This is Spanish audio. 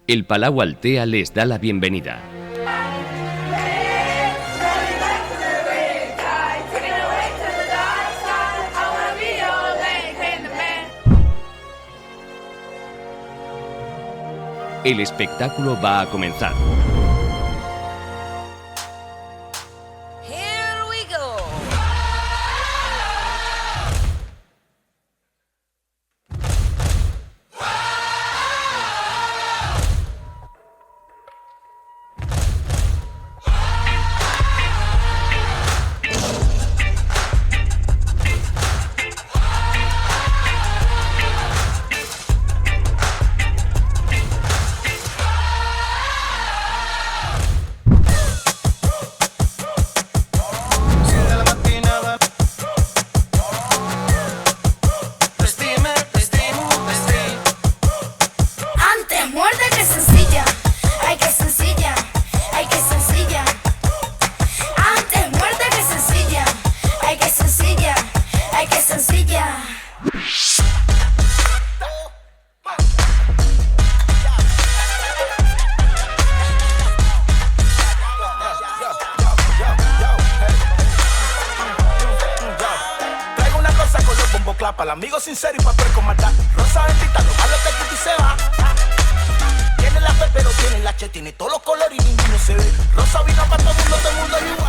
El Palau Altea les da la bienvenida. El espectáculo va a comenzar. Para el amigo sincero y papel con maldad. Rosa bendita, lo malo que aquí se va. Tiene la P pero tiene la H, tiene todos los colores y ninguno se ve. Rosa vino para todo el mundo es igual.